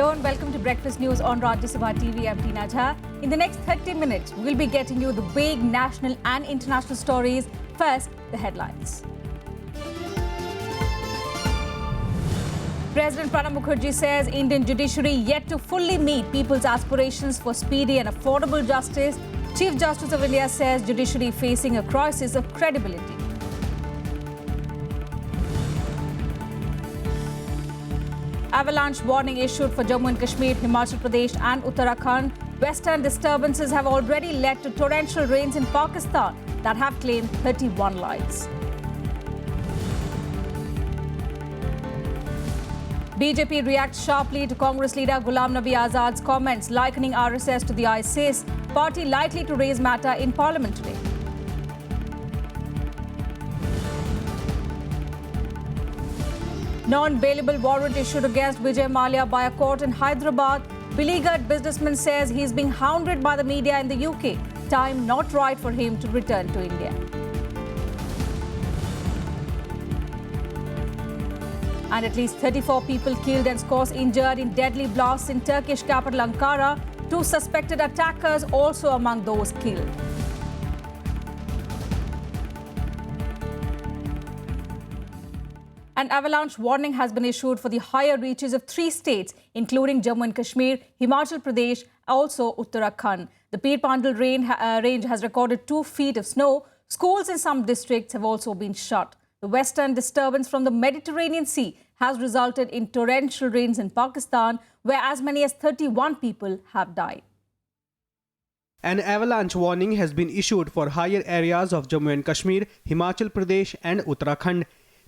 Hello and welcome to Breakfast News on Rajya Sabha TV. I'm Tina Jha. In the next 30 minutes, we'll be getting you the big national and international stories. First, the headlines. President Pranab Mukherjee says Indian judiciary yet to fully meet people's aspirations for speedy and affordable justice. Chief Justice of India says judiciary facing a crisis of credibility. Avalanche warning issued for Jammu and Kashmir, Himachal Pradesh and Uttarakhand. Western disturbances have already led to torrential rains in Pakistan that have claimed 31 lives. BJP reacts sharply to Congress leader Ghulam Nabi Azad's comments, likening RSS to the ISIS. Party likely to raise matter in Parliament today. Non-bailable warrant issued against Vijay Mallya by a court in Hyderabad. Beleaguered businessman says he is being hounded by the media in the UK. Time not right for him to return to India. And at least 34 people killed and scores injured in deadly blasts in Turkish capital Ankara. 2 suspected attackers also among those killed. An avalanche warning has been issued for the higher reaches of 3 states, including Jammu and Kashmir, Himachal Pradesh, also Uttarakhand. The Pir Pandal range has recorded 2 feet of snow. Schools in some districts have also been shut. The western disturbance from the Mediterranean Sea has resulted in torrential rains in Pakistan, where as many as 31 people have died. An avalanche warning has been issued for higher areas of Jammu and Kashmir, Himachal Pradesh and Uttarakhand.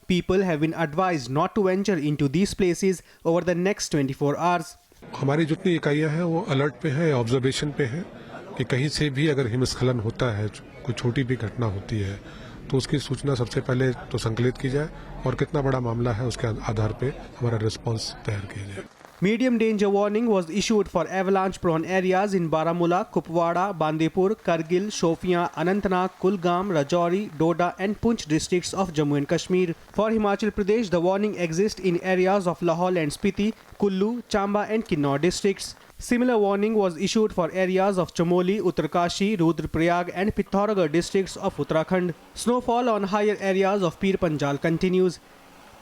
People have been advised not to venture into these places over the next 24 hours. हमारी जितनी इकाइयां हैं वो alert पे है, observation पे है कि कहीं से भी अगर हिमस्खलन होता है, कोई छोटी भी घटना होती है तो उसकी सूचना सबसे पहले तो संकलित की जाए और कितना बड़ा मामला है उसके आधार पे हमारा रिस्पांस तैयार किया जाए. Medium danger warning was issued for avalanche-prone areas in Baramulla, Kupwara, Bandipur, Kargil, Shopian, Anantnag, Kulgam, Rajouri, Doda and Poonch districts of Jammu and Kashmir. For Himachal Pradesh, the warning exists in areas of Lahaul and Spiti, Kullu, Chamba and Kinnaur districts. Similar warning was issued for areas of Chamoli, Uttarkashi, Rudraprayag and Pithoragarh districts of Uttarakhand. Snowfall on higher areas of Pir Panjal continues.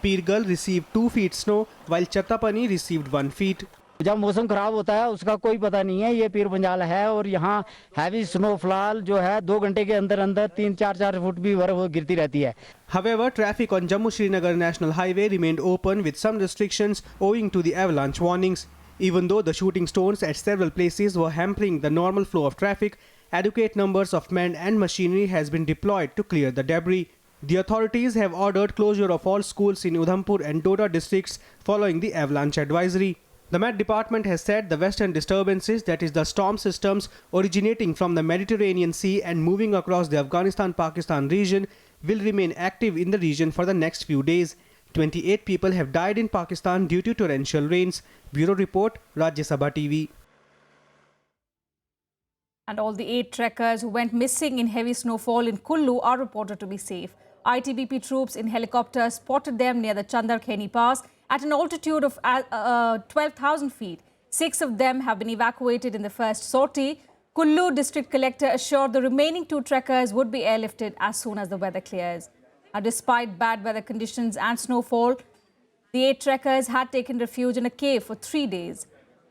Pirgal received 2 feet snow, while Chattapani received 1 feet. जब मौसम खराब होता है उसका कोई पता नहीं है. ये पीर पंजाल है और यहाँ हैवी स्नोफॉल जो है 2 घंटे के अंदर अंदर 3-4 फुट भी बर्फ गिरती रहती है. However, traffic on Jammu-Srinagar National Highway remained open with some restrictions owing to the avalanche warnings. Even though the shooting stones at several places were hampering the normal flow of traffic, adequate numbers of men and machinery has been deployed to clear the debris. The authorities have ordered closure of all schools in Udhampur and Doda districts following the avalanche advisory. The Met Department has said the western disturbances, that is the storm systems originating from the Mediterranean Sea and moving across the Afghanistan-Pakistan region, will remain active in the region for the next few days. 28 people have died in Pakistan due to torrential rains. Bureau Report, Rajya Sabha TV. And all the 8 trekkers who went missing in heavy snowfall in Kullu are reported to be safe. ITBP troops in helicopters spotted them near the Chandarkheni Pass at an altitude of 12,000 feet. 6 of them have been evacuated in the first sortie. Kullu district collector assured the remaining 2 trekkers would be airlifted as soon as the weather clears. Despite bad weather conditions and snowfall, the 8 trekkers had taken refuge in a cave for 3 days.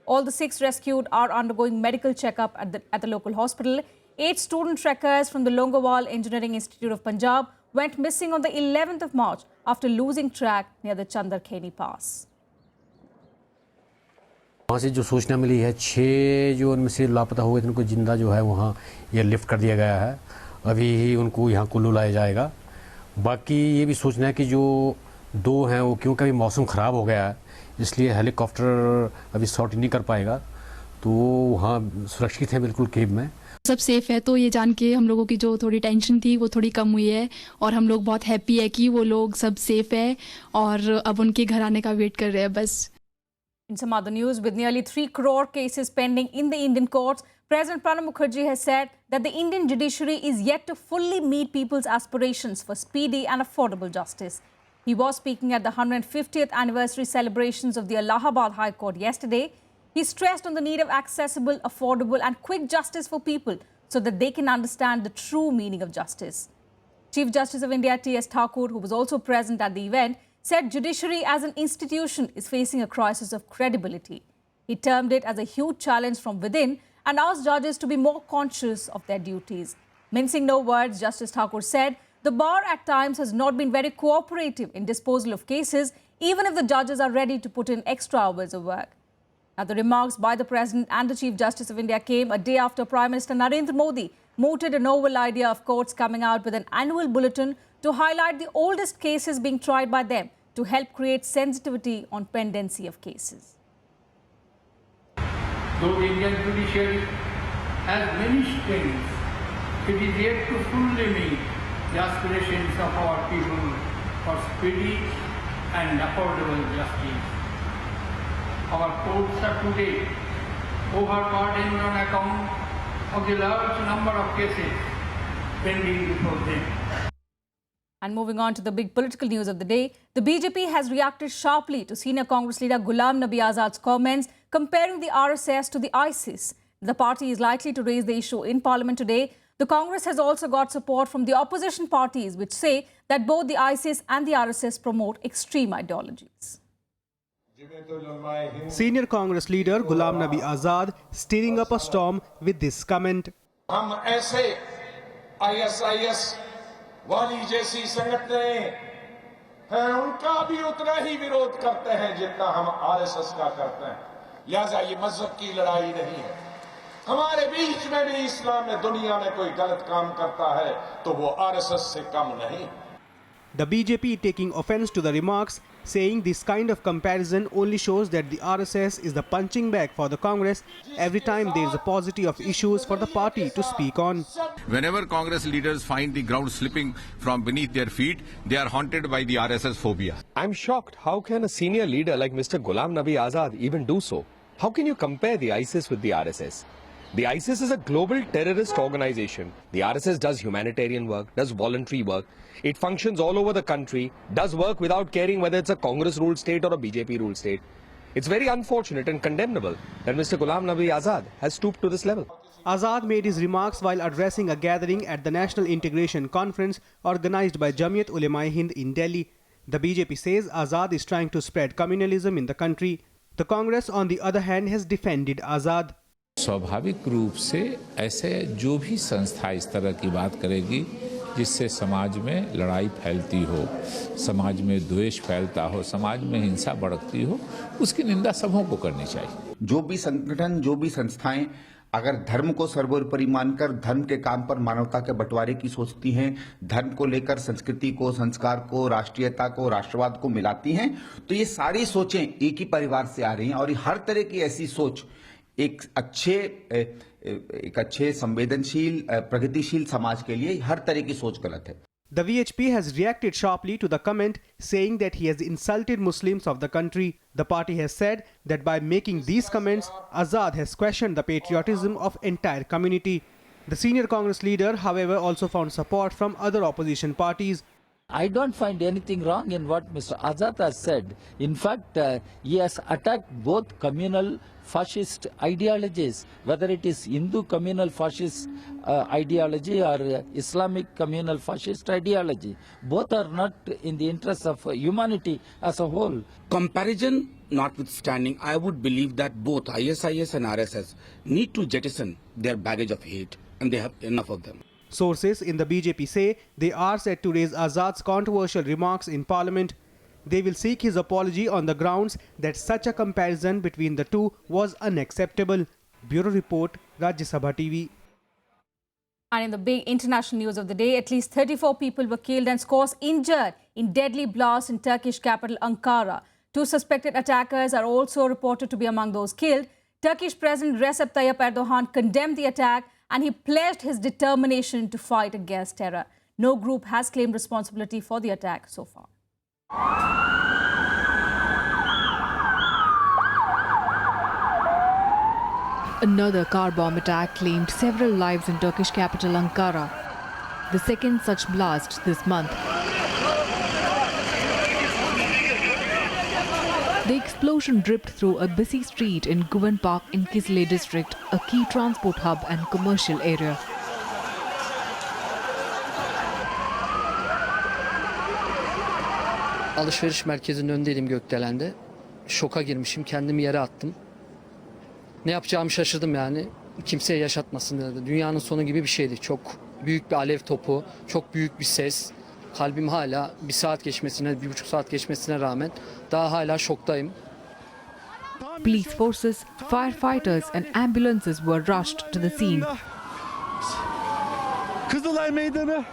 All the 6 rescued are undergoing medical checkup at the local hospital. 8 student trekkers from the Longowal Engineering Institute of Punjab went missing on the 11th of March after losing track near the Chandarkheni Pass. वहाँ से जो सूचना मिली है 6 जो उनमें से लापता हुए थे उनको जिंदा जो है वहाँ ये लिफ्ट कर दिया गया है. अभी ही उनको यहाँ कुल्लू लाया जाएगा. बाकी ये भी सूचना है कि जो 2 हैं वो क्योंकि अभी मौसम ख़राब हो गया है इसलिए हेलीकॉप्टर अभी सॉर्ट नहीं कर पाएगा तो वहाँ सुरक्षित है बिल्कुल केव में. सब सेफ है तो ये जान के हम लोगों की जो थोड़ी टेंशन थी वो थोड़ी कम हुई है और हम लोग बहुत हैप्पी है कि वो लोग सब सेफ है और अब उनके घर आने का वेट कर रहे हैं बस. In some other news, with nearly 3 crore cases pending in the Indian courts, President Pranab Mukherjee has said that the Indian judiciary is yet to fully meet people's aspirations for speedy and affordable justice. He was speaking at the 150th anniversary celebrations of the Allahabad High Court yesterday. He stressed on the need of accessible, affordable and quick justice for people so that they can understand the true meaning of justice. Chief Justice of India T.S. Thakur, who was also present at the event, said judiciary as an institution is facing a crisis of credibility. He termed it as a huge challenge from within and asked judges to be more conscious of their duties. Mincing no words, Justice Thakur said, the bar at times has not been very cooperative in disposal of cases, even if the judges are ready to put in extra hours of work. Now, the remarks by the President and the Chief Justice of India came a day after Prime Minister Narendra Modi mooted a novel idea of courts coming out with an annual bulletin to highlight the oldest cases being tried by them to help create sensitivity on pendency of cases. Though the Indian judiciary has many strengths, it is yet to fully meet the aspirations of our people for speedy and affordable justice. Our courts are today overburdened on account of the large number of cases pending before them. And moving on to the big political news of the day, the BJP has reacted sharply to senior Congress leader Ghulam Nabi Azad's comments comparing the RSS to the ISIS. The party is likely to raise the issue in Parliament today. The Congress has also got support from the opposition parties, which say that both the ISIS and the RSS promote extreme ideologies. Senior Congress leader Ghulam Nabi Azad stirring up a storm with this comment. हम ऐसे ISIS वाली जैसी संगठनें हैं उनका भी उतना ही विरोध करते हैं जितना हम RSS का करते हैं। लिहाजा ये मजहब की लड़ाई नहीं है। हमारे बीच में भी इस्लाम में दुनिया में कोई गलत काम करता है तो वो RSS से कम नहीं। The BJP taking offense to the remarks, saying this kind of comparison only shows that the RSS is the punching bag for the Congress every time there is a paucity of issues for the party to speak on. Whenever Congress leaders find the ground slipping from beneath their feet, they are haunted by the RSS phobia. I'm shocked. How can a senior leader like Mr. Ghulam Nabi Azad even do so? How can you compare the ISIS with the RSS? The ISIS is a global terrorist organization. The RSS does humanitarian work, does voluntary work. It functions all over the country, does work without caring whether it's a Congress-ruled state or a BJP-ruled state. It's very unfortunate and condemnable that Mr. Ghulam Nabi Azad has stooped to this level. Azad made his remarks while addressing a gathering at the National Integration Conference organized by Jamiyat Ulema-e-Hind in Delhi. The BJP says Azad is trying to spread communalism in the country. The Congress, on the other hand, has defended Azad. स्वाभाविक रूप से ऐसे जो भी संस्था इस तरह की बात करेगी जिससे समाज में लड़ाई फैलती हो, समाज में द्वेष फैलता हो, समाज में हिंसा भड़कती हो, उसकी निंदा सबों को करनी चाहिए। जो भी संगठन, जो भी संस्थाएं अगर धर्म को सर्वोपरि मानकर धर्म के काम पर मानवता के बंटवारे की सोचती हैं, धर्म को लेकर संस्कृति को, संस्कार को, राष्ट्रीयता को, राष्ट्रवाद को मिलाती हैं, तो ये सारी सोचें एक ही परिवार से आ रही हैं और हर तरह की ऐसी सोच एक अच्छे संवेदनशील प्रगतिशील समाज के लिए हर तरह की सोच गलत है। The VHP has reacted sharply to the comment, saying that he has insulted Muslims of the country. The party has said that by making these comments, Azad has questioned the patriotism of entire community. The senior Congress leader, however, also found support from other opposition parties. I don't find anything wrong in what Mr. Azad has said. In fact, he has attacked both communal fascist ideologies, whether it is Hindu communal fascist ideology or Islamic communal fascist ideology. Both are not in the interest of humanity as a whole. Comparison notwithstanding, I would believe that both ISIS and RSS need to jettison their baggage of hate, and they have enough of them. Sources in the BJP say they are set to raise Azad's controversial remarks in Parliament. They will seek his apology on the grounds that such a comparison between the two was unacceptable. Bureau Report, Rajya Sabha TV. And in the big international news of the day, at least 34 people were killed and scores injured in deadly blasts in Turkish capital Ankara. 2 suspected attackers are also reported to be among those killed. Turkish President Recep Tayyip Erdogan condemned the attack and he pledged his determination to fight against terror. No group has claimed responsibility for the attack so far. Another car bomb attack claimed several lives in Turkish capital Ankara. The second such blast this month. The explosion ripped through a busy street in Guven Park in Kisle district, a key transport hub and commercial area. Alışveriş merkezinin önündeydim gökdelende. Şoka girmişim, kendimi yere attım. Ne yapacağımı şaşırdım yani. Kimseye yaşatmasın dedi. Dünyanın sonu gibi bir şeydi. Çok büyük bir alev topu, çok büyük bir ses. Kalbim hala 1 saat geçmesine, 1,5 saat geçmesine rağmen daha hala şoktayım. Police forces, firefighters and ambulances were rushed to the scene. Kızılay Meydanı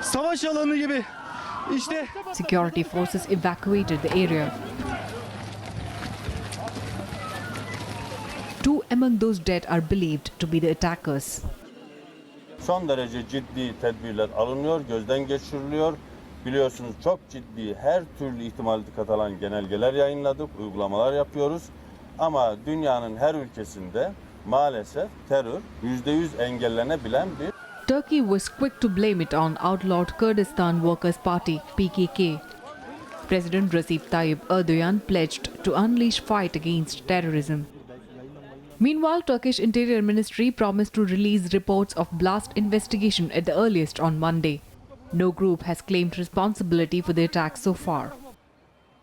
savaş alanı gibi. İşte security forces evacuated the area. 2 among those dead are believed to be the attackers. Son derece ciddi tedbirler alınıyor, gözden geçiriliyor. Biliyorsunuz çok ciddi her türlü ihtimali dikkate alan genelgeler yayınladık, uygulamalar yapıyoruz. Ama dünyanın her ülkesinde maalesef terör %100 engellenebilen bir Turkey was quick to blame it on outlawed Kurdistan Workers' Party (PKK). President Recep Tayyip Erdogan pledged to unleash fight against terrorism. Meanwhile, Turkish Interior Ministry promised to release reports of blast investigation at the earliest on Monday. No group has claimed responsibility for the attack so far.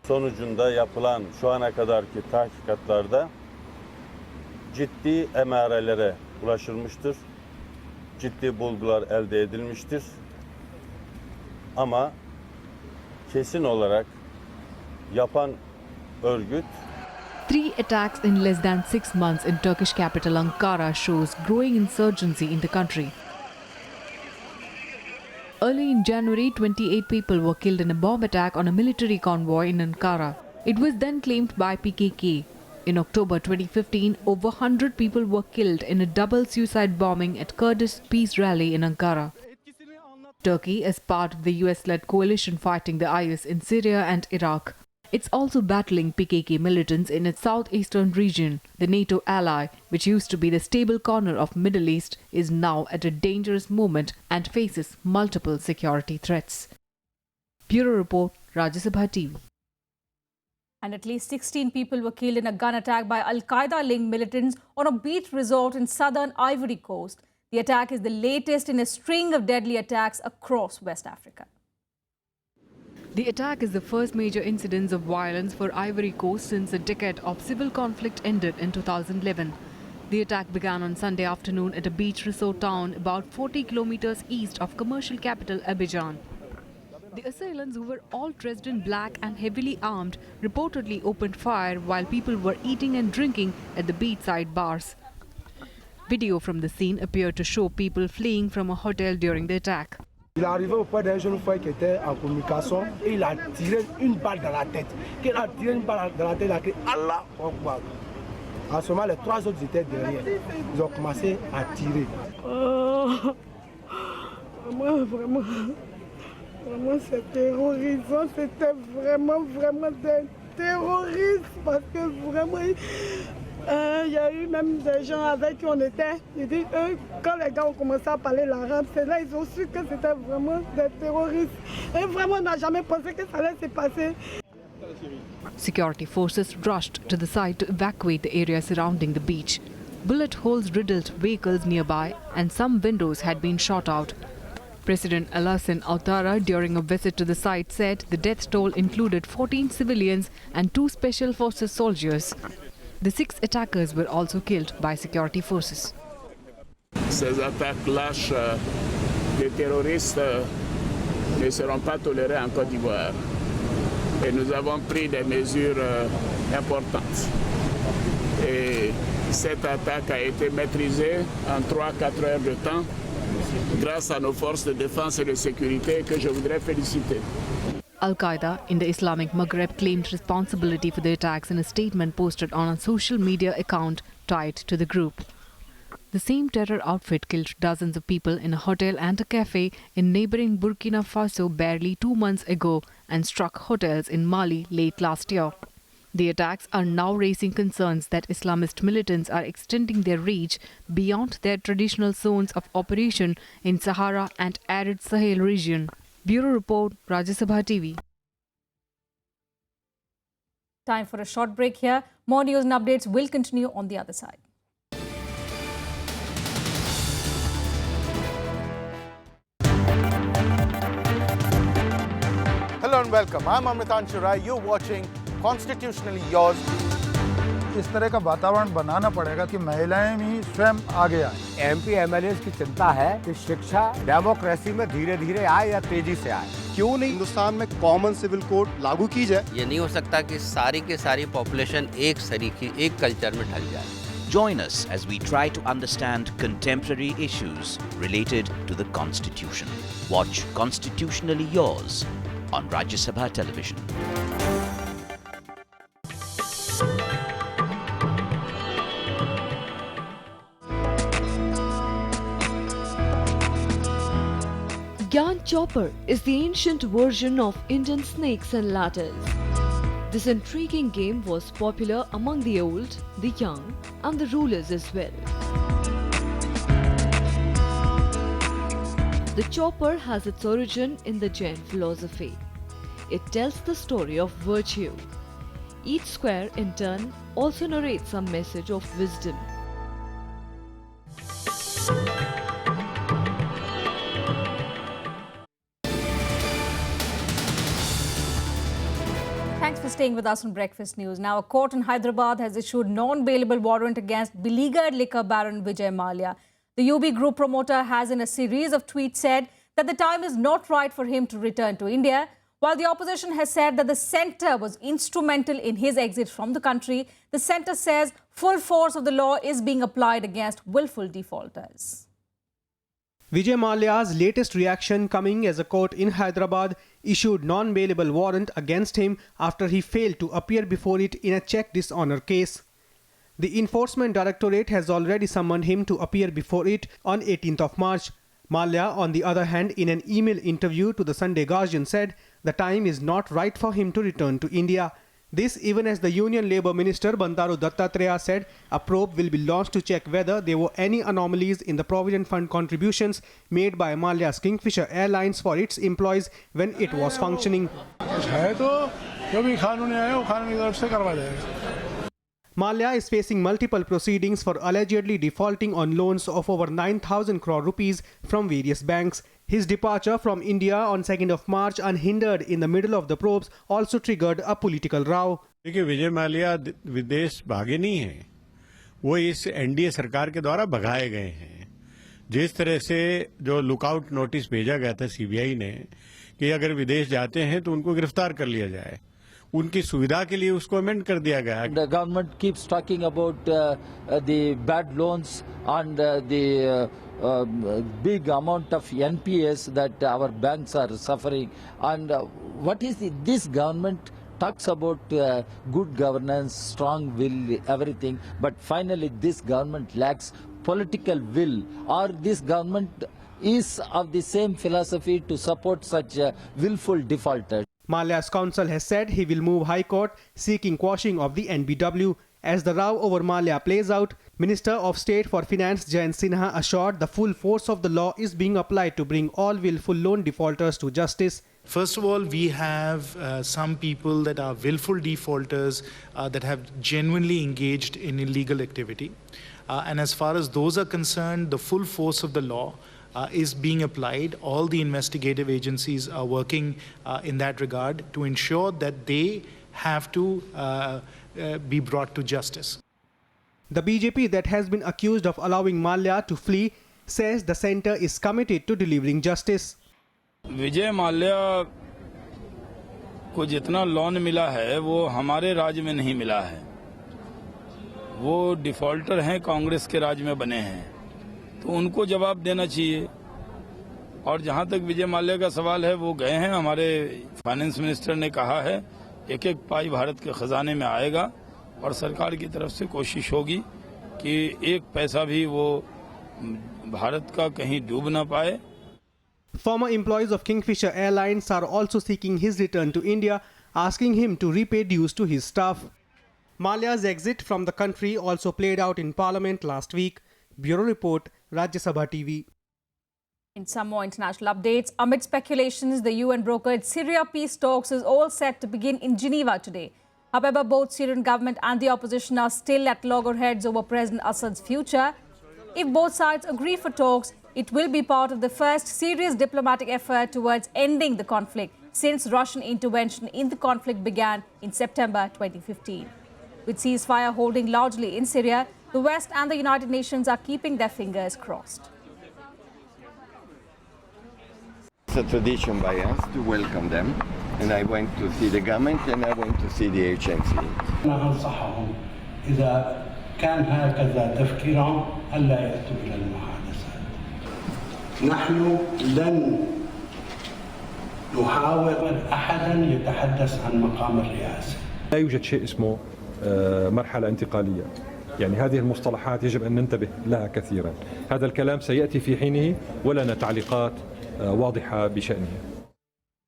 sonucunda yapılan şu ana kadarki tahkikatlarda ciddi emarelere ulaşılmıştır. Ciddi bulgular elde edilmiştir. Ama kesin olarak yapan örgüt 3 attacks in less than 6 months in Turkish capital Ankara shows growing insurgency in the country. Early in January, 28 people were killed in a bomb attack on a military convoy in Ankara. It was then claimed by PKK. In October 2015, over 100 people were killed in a double suicide bombing at Kurdish peace rally in Ankara. Turkey is part of the US-led coalition fighting the IS in Syria and Iraq. It's also battling PKK militants in its southeastern region. The NATO ally, which used to be the stable corner of Middle East, is now at a dangerous moment and faces multiple security threats. Bureau Report, Rajya Sabha TV. And at least 16 people were killed in a gun attack by Al-Qaeda-linked militants on a beach resort in southern Ivory Coast. The attack is the latest in a string of deadly attacks across West Africa. The attack is the first major incidence of violence for Ivory Coast since a decade of civil conflict ended in 2011. The attack began on Sunday afternoon at a beach resort town about 40 kilometers east of commercial capital Abidjan. The assailants, who were all dressed in black and heavily armed, reportedly opened fire while people were eating and drinking at the beachside bars. Video from the scene appeared to show people fleeing from a hotel during the attack. Il est arrivé auprès d'un jeune frère qui était en communication et il a tiré une balle dans la tête. Quand il a tiré une balle dans la tête, il a crié Allah Akbar. En ce moment, les 3 autres étaient derrière. Ils ont commencé à tirer. Vraiment, c'est terrorisant. C'était vraiment des terroristes parce que vraiment... Il y a eu même des gens avec qui on était. Ils disent, quand les gars ont commencé à parler l'arabe, c'est là ils ont su que c'était vraiment des terroristes. Et vraiment, on n'a jamais pensé que ça allait se passer. Security forces rushed to the site to evacuate the area surrounding the beach. Bullet holes riddled vehicles nearby and some windows had been shot out. President Alassane Ouattara, during a visit to the site, said the death toll included 14 civilians and 2 special forces soldiers. The 6 attackers were also killed by security forces. Ces attaques lâches des terroristes ne seront pas tolérées en Côte d'Ivoire. Et nous avons pris des mesures importantes. Et cette attaque a été maîtrisée en 3-4 heures de temps grâce à nos forces de défense et de sécurité que je voudrais féliciter. Al-Qaeda in the Islamic Maghreb claimed responsibility for the attacks in a statement posted on a social media account tied to the group. The same terror outfit killed dozens of people in a hotel and a cafe in neighboring Burkina Faso barely 2 months ago and struck hotels in Mali late last year. The attacks are now raising concerns that Islamist militants are extending their reach beyond their traditional zones of operation in Sahara and arid Sahel region. Bureau Report, Rajya Sabha TV. Time for a short break here. More news and updates will continue on the other side. Hello and welcome. I'm Amritan Rai. You're watching Constitutionally Yours. इस तरह का वातावरण बनाना पड़ेगा कि महिलाएं भी स्वयं आगे आए। एमपी एमएलए की चिंता है कि शिक्षा डेमोक्रेसी में धीरे धीरे आए या तेजी से आए। क्यों नहीं हिंदुस्तान में कॉमन सिविल कोड लागू की जाए? ये नहीं हो सकता कि सारी के सारी पॉपुलेशन एक सरीकी एक कल्चर में ढल जाए। Join us as we try to understand contemporary issues related to the Constitution. Watch Constitutionally Yours on Rajya Sabha Television. Gyan Chopper is the ancient version of Indian snakes and ladders. This intriguing game was popular among the old, the young, and the rulers as well. The chopper has its origin in the Jain philosophy. It tells the story of virtue. Each square, in turn, also narrates a message of wisdom. Thanks for staying with us on Breakfast News. Now, a court in Hyderabad has issued non-bailable warrant against beleaguered liquor baron Vijay Mallya. The UB Group promoter has in a series of tweets said that the time is not right for him to return to India, while the opposition has said that the centre was instrumental in his exit from the country. The centre says full force of the law is being applied against willful defaulters. Vijay Mallya's latest reaction coming as a court in Hyderabad issued non-bailable warrant against him after he failed to appear before it in a check dishonor case. The Enforcement Directorate has already summoned him to appear before it on 18th of March. Mallya, on the other hand, in an email interview to the Sunday Guardian said the time is not right for him to return to India. This even as the Union Labour Minister Bandaru Dattatreya said a probe will be launched to check whether there were any anomalies in the Provident Fund contributions made by Mallya's Kingfisher Airlines for its employees when it was functioning. Mallya is facing multiple proceedings for allegedly defaulting on loans of over 9,000 crore rupees from various banks. His departure from India on 2nd of March unhindered in the middle of the probes also triggered a political row. देखिए विजय माल्या विदेश भागे नहीं हैं, वो इस NDA सरकार के द्वारा भगाए गए हैं। जिस तरह से जो लुकआउट नोटिस भेजा गया था सीबीआई ने कि अगर विदेश जाते हैं तो उनको गिरफ्तार कर लिया जाए, उनकी सुविधा के लिए उसको अमेंड कर दिया गया। The government keeps talking about the bad loans and the big amount of NPS that our banks are suffering. And what is this government talks about good governance, strong will, everything, but finally this government lacks political will, or this government is of the same philosophy to support such willful defaulters. Mallya's counsel has said he will move High Court seeking quashing of the NBW. As the row over Mallya plays out, Minister of State for Finance Jayant Sinha assured the full force of the law is being applied to bring all willful loan defaulters to justice. First of all, we have some people that are willful defaulters that have genuinely engaged in illegal activity. And as far as those are concerned, the full force of the law is being applied. All the investigative agencies are working in that regard to ensure that they have to be brought to justice. The BJP that has been accused of allowing Mallya to flee says the centre is committed to delivering justice. Vijay Mallya को जितना loan मिला है वो हमारे राज्य में नहीं मिला है, वो डिफॉल्टर हैं, कांग्रेस के राज में बने हैं, तो उनको जवाब देना चाहिए। और जहां तक विजय माल्या का सवाल है, वो गए हैं, हमारे फाइनेंस मिनिस्टर ने कहा है एक एक पाई भारत के खजाने में आएगा और सरकार की तरफ से कोशिश होगी कि एक पैसा भी वो भारत का कहीं डूब ना पाए। Former employees of Kingfisher Airlines are also seeking his return to India, asking him to repay dues to his staff. Mallya's exit from the country also played out in Parliament last week. Bureau Report, Rajya Sabha TV. In some more international updates, amid speculations, the UN brokered Syria peace talks is all set to begin in Geneva today. However, both Syrian government and the opposition are still at loggerheads over President Assad's future. If both sides agree for talks, it will be part of the first serious diplomatic effort towards ending the conflict since Russian intervention in the conflict began in September 2015. With ceasefire holding largely in Syria, the West and the United Nations are keeping their fingers crossed. It's a tradition by us to welcome them, and I went to see the government and I went to see the agency. أنصحهم إذا كان هكذا تفكيرهم ألا يأتوا إلى المحادثات. نحن لن نحاول أحدا يتحدث عن مقام الرئاسة. لا يوجد شيء اسمه مرحلة انتقالية. يعني هذه المصطلحات يجب أن ننتبه لها كثيرا. هذا الكلام سيأتي في حينه ولنا تعليقات واضحة بشأنه.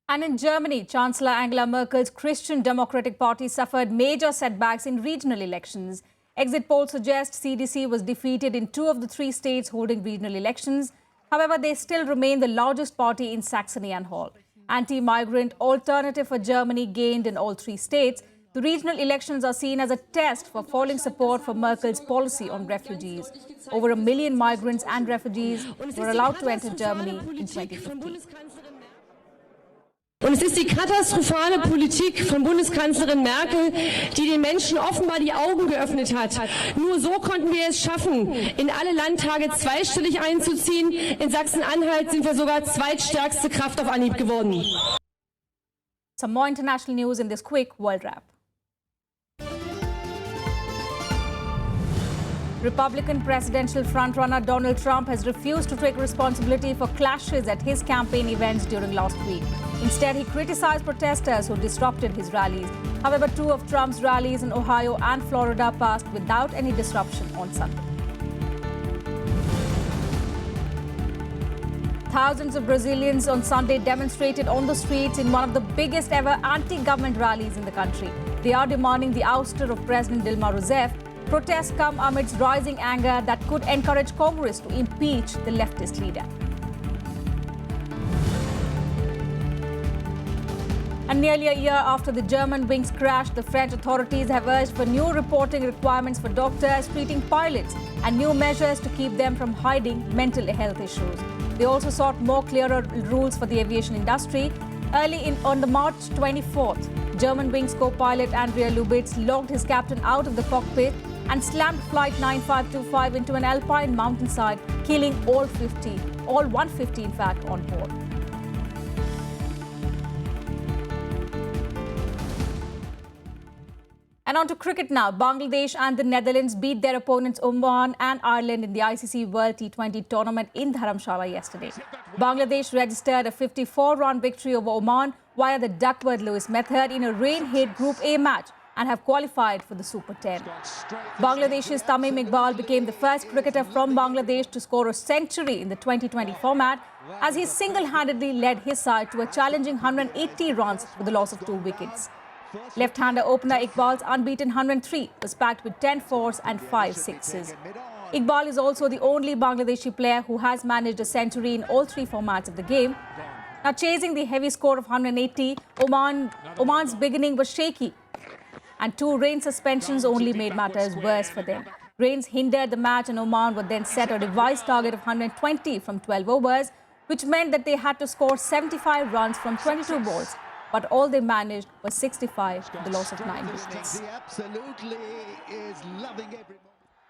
And in Germany, Chancellor Angela Merkel's Christian Democratic Party suffered major setbacks in regional elections. Exit polls suggest CDC was defeated in 2 of the 3 states holding regional elections. However, they still remain the largest party in Saxony-Anhalt. Anti-migrant Alternative for Germany gained in all 3 states. The regional elections are seen as a test for falling support for Merkel's policy on refugees. Over 1 million migrants and refugees were allowed to enter Germany in 2015. Und es ist die katastrophale Politik von Bundeskanzlerin Merkel, die den Menschen offenbar die Augen geöffnet hat. Nur so konnten wir es schaffen, in alle Landtage zweistellig einzuziehen. In Sachsen-Anhalt sind wir sogar zweitstärkste Kraft auf Anhieb geworden. Some more international news in this quick world wrap. Republican presidential frontrunner Donald Trump has refused to take responsibility for clashes at his campaign events during last week. Instead, he criticized protesters who disrupted his rallies. However, 2 of Trump's rallies in Ohio and Florida passed without any disruption on Sunday. Thousands of Brazilians on Sunday demonstrated on the streets in one of the biggest ever anti-government rallies in the country. They are demanding the ouster of President Dilma Rousseff. Protests come amidst rising anger that could encourage Congress to impeach the leftist leader. And nearly a year after the German wings crashed, the French authorities have urged for new reporting requirements for doctors treating pilots and new measures to keep them from hiding mental health issues. They also sought more clearer rules for the aviation industry. On the March 24th, German wings co-pilot Andrea Lubitz locked his captain out of the cockpit and slammed Flight 9525 into an alpine mountainside, killing all 150 in fact on board. And on to cricket now. Bangladesh and the Netherlands beat their opponents Oman and Ireland in the ICC World T20 tournament in Dharamshala yesterday. Bangladesh registered a 54-run victory over Oman via the Duckworth-Lewis method in a rain-hit Group A match and have qualified for the Super 10. Bangladesh's Tamim Iqbal became the first cricketer from Bangladesh to score a century in the 2020 format as he single-handedly led his side to a challenging 180 runs with the loss of 2 wickets. Left-hander opener Iqbal's unbeaten 103 was packed with 10 fours and 5 sixes. Iqbal is also the only Bangladeshi player who has managed a century in all 3 formats of the game. Now, chasing the heavy score of 180, Oman's beginning was shaky, and 2 rain suspensions only made matters worse for them. Rains hindered the match, and Oman would then set a revised target of 120 from 12 overs, which meant that they had to score 75 runs from 22 balls. But all they managed was 65 with the loss of 9 wickets.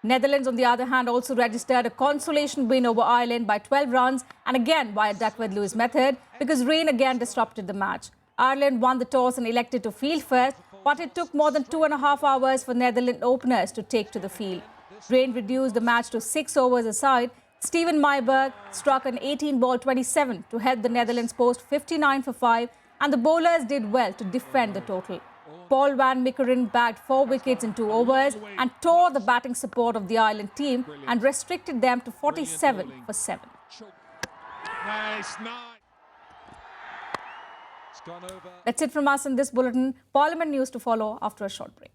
Netherlands, on the other hand, also registered a consolation win over Ireland by 12 runs and again via Duckworth-Lewis method because rain again disrupted the match. Ireland won the toss and elected to field first, but it took more than 2.5 hours for Netherlands openers to take to the field. Rain reduced the match to 6 overs aside. Steven Myburgh struck an 18-ball 27 to help the Netherlands post 59 for 5, and the bowlers did well to defend the total. Paul van Meekeren bagged 4 wickets in 2 overs and tore the batting support of the Ireland team and restricted them to 47 for 7. That's it from us in this bulletin. Parliament news to follow after a short break.